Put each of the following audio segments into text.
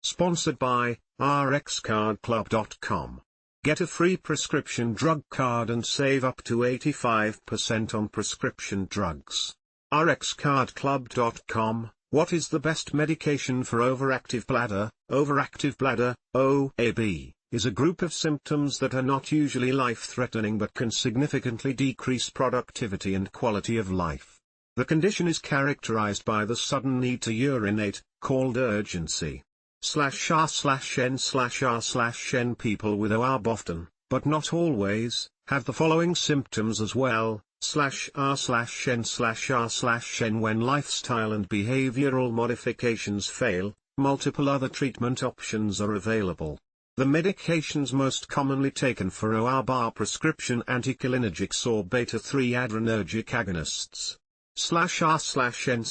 Sponsored by RxCardClub.com. Get a free prescription drug card and save up to 85% on prescription drugs. RxCardClub.com. What is the best medication for overactive bladder? Overactive bladder, OAB, is a group of symptoms that are not usually life-threatening but can significantly decrease productivity and quality of life. The condition is characterized by the sudden need to urinate, called urgency. /r/n/r/n People with OAB often, but not always, have the following symptoms as well. /r/n/r/n When lifestyle and behavioral modifications fail, multiple other treatment options are available. The medications most commonly taken for OAB are prescription anticholinergics or beta-3 adrenergic agonists. /r/n/r/n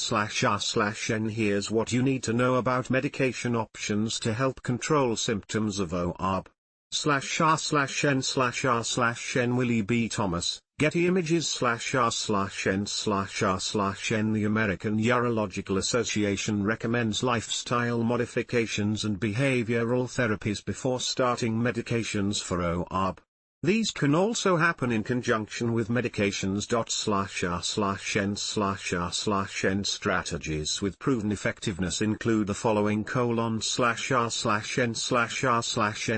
Here's what you need to know about medication options to help control symptoms of OAB. /r/n/r/nWillie B. Thomas, Getty Images/r/n/r/n The American Urological Association recommends lifestyle modifications and behavioral therapies before starting medications for OAB. These can also happen in conjunction with medications.rnrnStrategies with proven effectiveness include the following: /r/n/r/n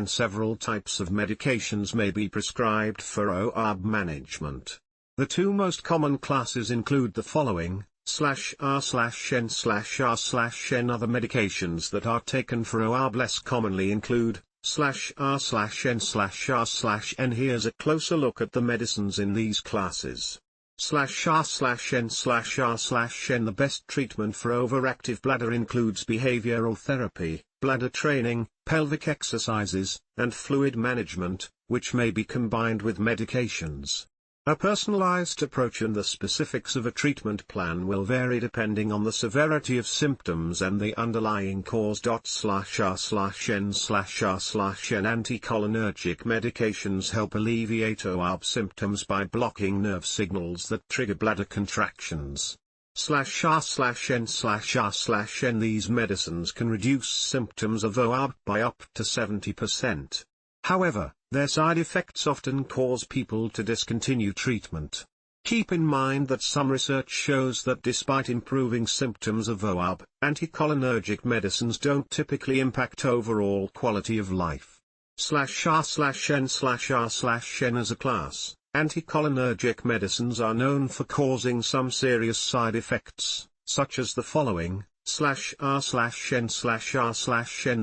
Several types of medications may be prescribed for OAB management. The two most common classes include the following: /r/n/r/n Other medications that are taken for OAB less commonly include /r/n/r/n Here's a closer look at the medicines in these classes. /r/n/r/n The best treatment for overactive bladder includes behavioral therapy, bladder training, pelvic exercises, and fluid management, which may be combined with medications. A personalized approach and the specifics of a treatment plan will vary depending on the severity of symptoms and the underlying cause. /r/n/r/n Anticholinergic medications help alleviate OAB symptoms by blocking nerve signals that trigger bladder contractions. /r/n/r/n These medicines can reduce symptoms of OAB by up to 70%. However, their side effects often cause people to discontinue treatment. Keep in mind that some research shows that despite improving symptoms of OAB, anticholinergic medicines don't typically impact overall quality of life. /r/n/r/n As a class, anticholinergic medicines are known for causing some serious side effects, such as the following: /r/n/r/n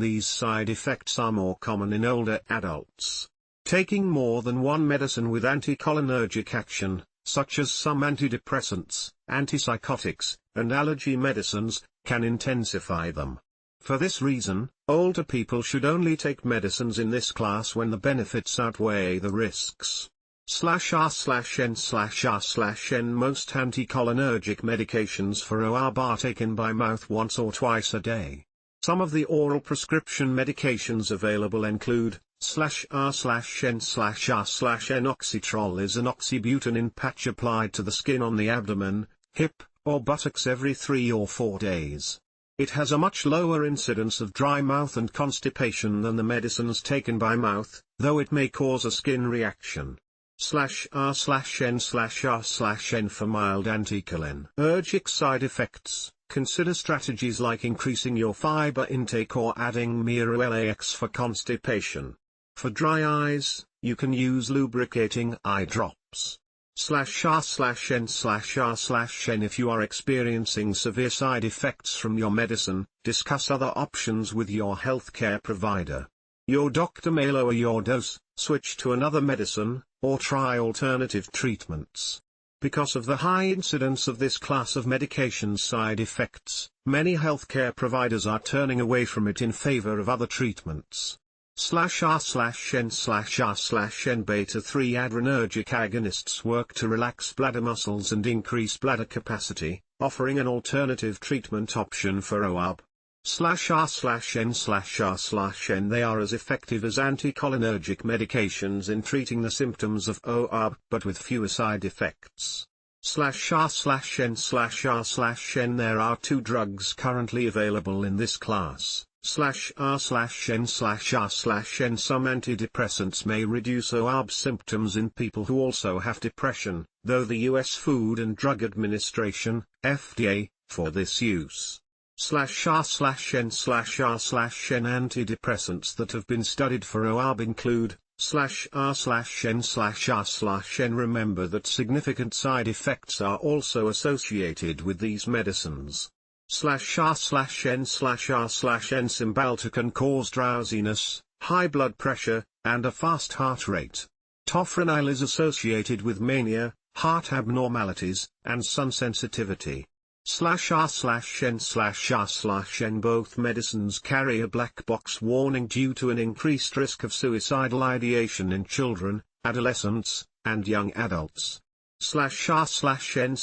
These side effects are more common in older adults. Taking more than one medicine with anticholinergic action, such as some antidepressants, antipsychotics, and allergy medicines, can intensify them. For this reason, older people should only take medicines in this class when the benefits outweigh the risks. /r/n/r/n Most anticholinergic medications for OAB are taken by mouth once or twice a day. Some of the oral prescription medications available include /r/n/r/n Oxytrol is an oxybutynin patch applied to the skin on the abdomen, hip, or buttocks every 3 or 4 days. It has a much lower incidence of dry mouth and constipation than the medicines taken by mouth, though it may cause a skin reaction. /r/n/r/n For mild anticholinergic side effects, consider strategies like increasing your fiber intake or adding MiraLAX for constipation. For dry eyes, you can use lubricating eye drops. /r/n/r/n If you are experiencing severe side effects from your medicine, discuss other options with your healthcare provider. Your doctor may lower your dose, switch to another medicine, or try alternative treatments. Because of the high incidence of this class of medications side effects, many healthcare providers are turning away from it in favor of other treatments. /r/n/r/n Beta-3 adrenergic agonists work to relax bladder muscles and increase bladder capacity, offering an alternative treatment option for OAB. /r/n/r/n They are as effective as anticholinergic medications in treating the symptoms of OAB, but with fewer side effects. /r/n/r/n There are 2 drugs currently available in this class, /r/n/r/n. Some antidepressants may reduce OAB symptoms in people who also have depression, though the U.S. Food and Drug Administration, FDA, for this use. /r/n/r/n. Antidepressants that have been studied for OAB include /r/n/r/n. Remember that significant side effects are also associated with these medicines. /r/n/r/n. Cymbalta can cause drowsiness, high blood pressure, and a fast heart rate. Tofranil is associated with mania, heart abnormalities, and sun sensitivity. /r/n/r/n. Both medicines carry a black box warning due to an increased risk of suicidal ideation in children, adolescents, and young adults. /r/n/r/n.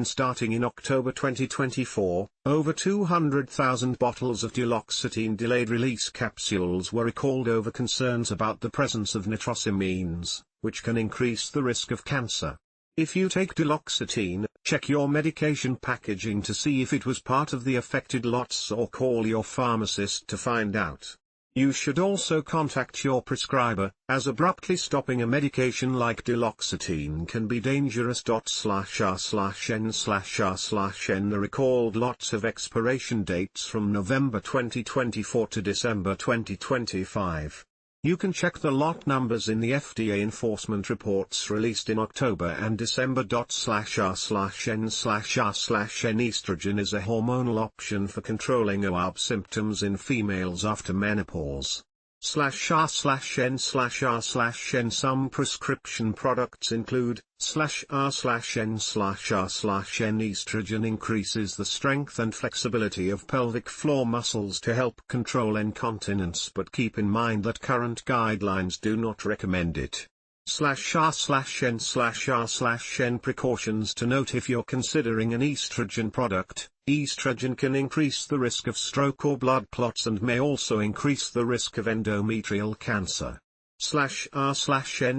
Starting in October 2024, over 200,000 bottles of duloxetine delayed-release capsules were recalled over concerns about the presence of nitrosamines, which can increase the risk of cancer. If you take duloxetine, check your medication packaging to see if it was part of the affected lots or call your pharmacist to find out. You should also contact your prescriber, as abruptly stopping a medication like duloxetine can be dangerous. /r/n/r/n. The recalled lots have expiration dates from November 2024 to December 2025. You can check the lot numbers in the FDA enforcement reports released in October and December. /r/n/r/n. Estrogen is a hormonal option for controlling OAB symptoms in females after menopause. /r/n/r/n. Some prescription products include /r/n/r/n. Estrogen increases the strength and flexibility of pelvic floor muscles to help control incontinence, but keep in mind that current guidelines do not recommend it. /r/n/r/n. Precautions to note if you're considering an estrogen product. Estrogen can increase the risk of stroke or blood clots and may also increase the risk of endometrial cancer. /r/n/r/n.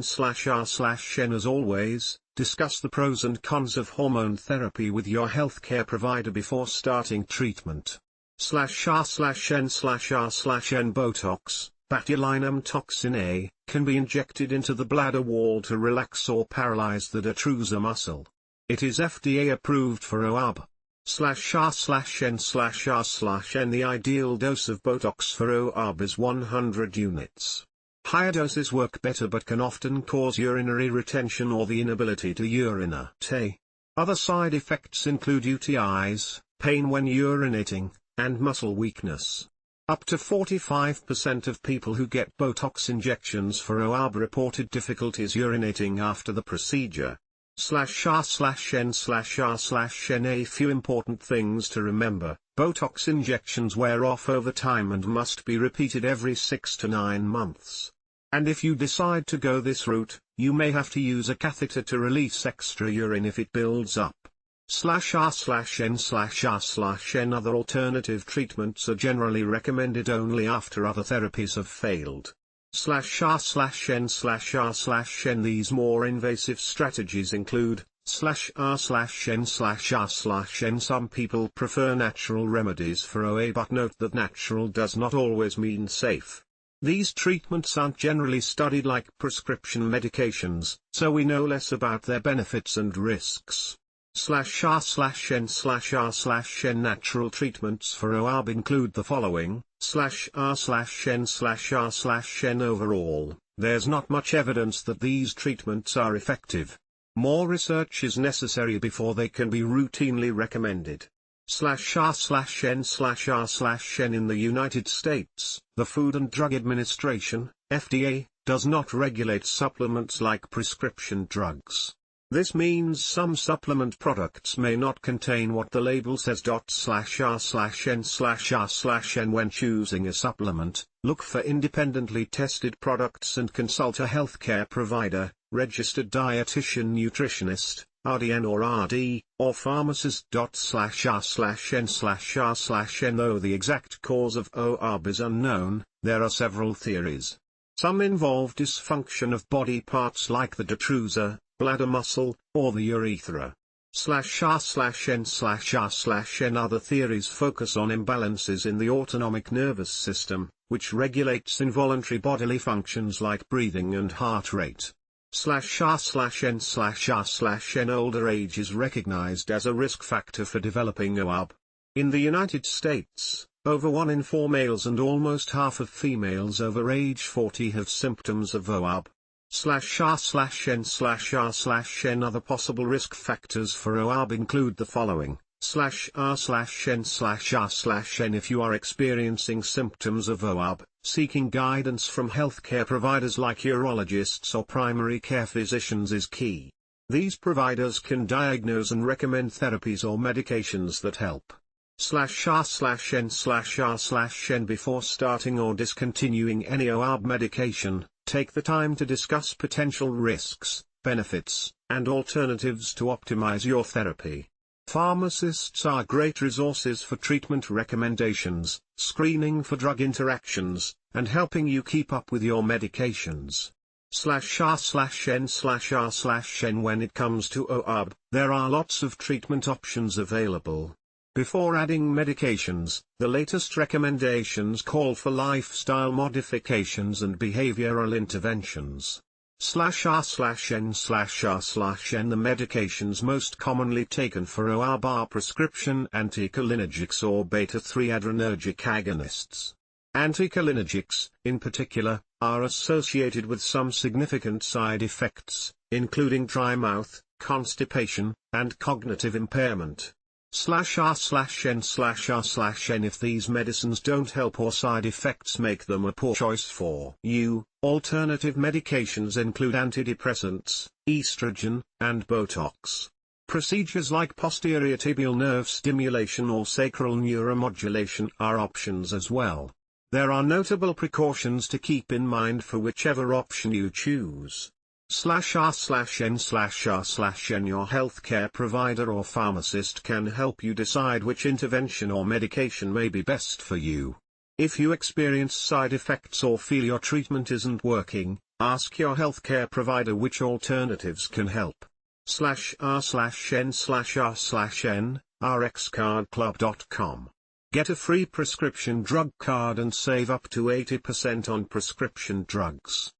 As always, discuss the pros and cons of hormone therapy with your healthcare provider before starting treatment. /r/n/r/n. Botox, botulinum toxin A, can be injected into the bladder wall to relax or paralyze the detrusor muscle. It is FDA approved for OAB. /r/n/r/n. The ideal dose of Botox for OAB is 100 units. Higher doses work better but can often cause urinary retention or the inability to urinate. Other side effects include UTIs, pain when urinating, and muscle weakness. Up to 45% of people who get Botox injections for OAB reported difficulties urinating after the procedure. /r/n/r/n. A few important things to remember. Botox injections wear off over time and must be repeated every 6 to 9 months. And if you decide to go this route, you may have to use a catheter to release extra urine if it builds up. /r/n/r/n. Other alternative treatments are generally recommended only after other therapies have failed. /r/n/r/n. These more invasive strategies include /r/n/r/n. Some people prefer natural remedies for OA, but note that natural does not always mean safe. These treatments aren't generally studied like prescription medications, so we know less about their benefits and risks. /r/n/r/n. Natural treatments for OAB include the following. /r/n/r/n. Overall, there's not much evidence that these treatments are effective. More research is necessary before they can be routinely recommended. /r/n/r/n. In the United States, the Food and Drug Administration, FDA, does not regulate supplements like prescription drugs. This means some supplement products may not contain what the label says. /r/n/r/n. When choosing a supplement, look for independently tested products and consult a healthcare provider, registered dietitian nutritionist, RDN or RD, or pharmacist. /r/n/r/n. Though the exact cause of OAB is unknown, there are several theories. Some involve dysfunction of body parts like the detrusor, bladder muscle, or the urethra. /r/n/r/n Other theories focus on imbalances in the autonomic nervous system, which regulates involuntary bodily functions like breathing and heart rate. /r/n/r/n Older age is recognized as a risk factor for developing OAB. In the United States, over 1 in 4 males and almost half of females over age 40 have symptoms of OAB. /r/n/r/n Other possible risk factors for OAB include the following. /r/n/r/n If you are experiencing symptoms of OAB, seeking guidance from healthcare providers like urologists or primary care physicians is key. These providers can diagnose and recommend therapies or medications that help. /r/n/r/n Before starting or discontinuing any OAB medication, take the time to discuss potential risks, benefits, and alternatives to optimize your therapy. Pharmacists are great resources for treatment recommendations, screening for drug interactions, and helping you keep up with your medications. /r/n/r/n When it comes to OAB, there are lots of treatment options available. Before adding medications, the latest recommendations call for lifestyle modifications and behavioral interventions. /r/n/r/n The medications most commonly taken for OAB are prescription anticholinergics or beta-3 adrenergic agonists. Anticholinergics, in particular, are associated with some significant side effects, including dry mouth, constipation, and cognitive impairment. /r/n/r/n If these medicines don't help or side effects make them a poor choice for you, alternative medications include antidepressants, estrogen, and Botox. Procedures like posterior tibial nerve stimulation or sacral neuromodulation are options as well. There are notable precautions to keep in mind for whichever option you choose. /r/n/r/n Your healthcare provider or pharmacist can help you decide which intervention or medication may be best for you. If you experience side effects or feel your treatment isn't working, ask your healthcare provider which alternatives can help. /r/n/r/n rxcardclub.com. Get a free prescription drug card and save up to 80% on prescription drugs.